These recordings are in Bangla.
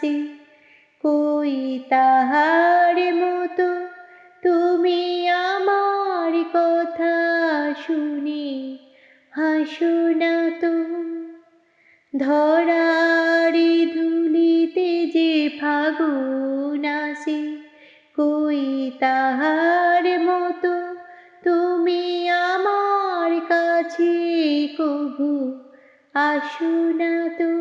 হাসি, কই তাহার মতো তুমি আমার কথা শুনে হাসো না তো। ধরারি ধুলিতে যে ফাগুন আসে, কই তাহার মতো তুমি আমার কাছে কভু আসো না তো।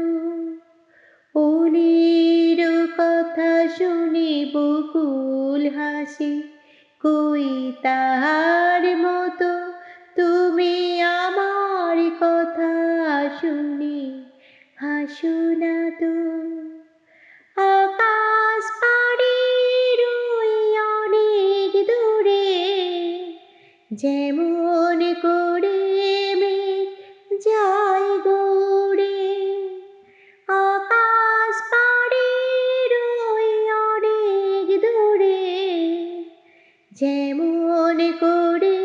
অলির কথা শুনে বকুল হাসি, কই তাহার মতো তুমি আমার কথা শুনে হাসো না তো। আকাশ পাড়ি রই অনেক দূরে, যেমন করে মেঘ যায় গৌড়ে। আকাশ পাড়ি রই অনেক দূরে, যেমন করে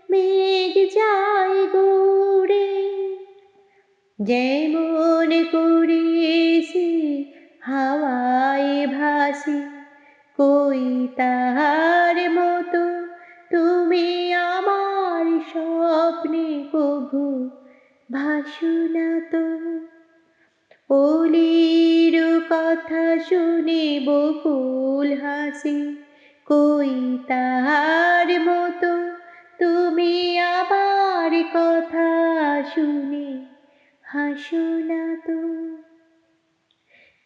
মেঘ যায় গৌড়ে। যেমন করে সে হাওয়ায় ভাসে, কই তাহার মতো তুমি আমার স্বপ্নে কভু ভাসো না তো। অলির কথা শুনে বকুল হাসি, কই তাহার মতো তুমি আমার কথা শুনে হাসো না তো।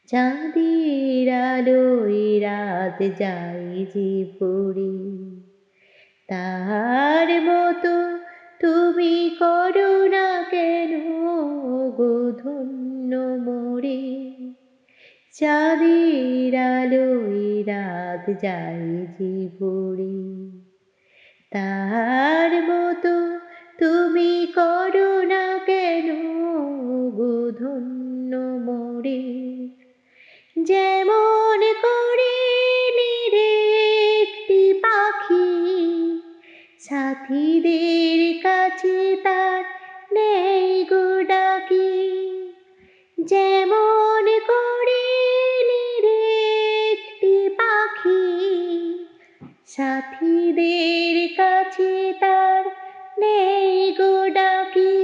চাঁদের আলোয় রাত যায় যে পড়ে, তাহার মতো তুমি করো না কেন গো ধন্য মোরে। চাঁদের আলোয় রাত যায় যে পড়ে, তাহার মতো তুমি করো না কেন গো ধন্য মোরে। যেমন করে নিরেকটি পাখি সাথীদের কাছে তার নেই গো ডাকি। যেমন করে নিরেকটি পাখি সাথীদের কাছে তার নেই গো ডাকি।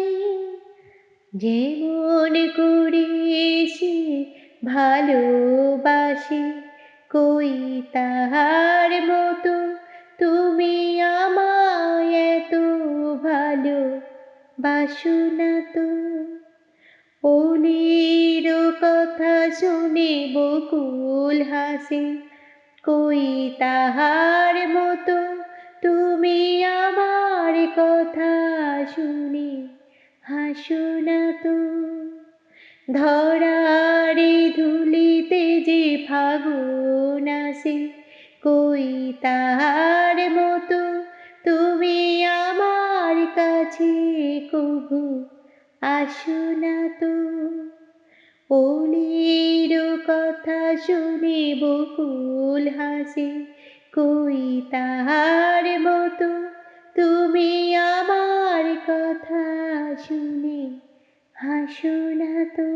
যেমন করে সে ভালোবাসে, কই তাহার মতো তুমি আমায় এত ভালো বাসো না তো। অলির কথা শুনে বকুল হাসে, কই তাহার মতো তুমি আমার কথা শুনে হাসো না তো। ধরারি ধুলিতে যে ফাগুন আসে, কই তাহার মতো তুমি আমার কাছে কভু আসো না তো। অলির কথা শুনে বকুল হাসে, কই তাহার মতো তুমি আমার কথা শুনে হাসো না তো।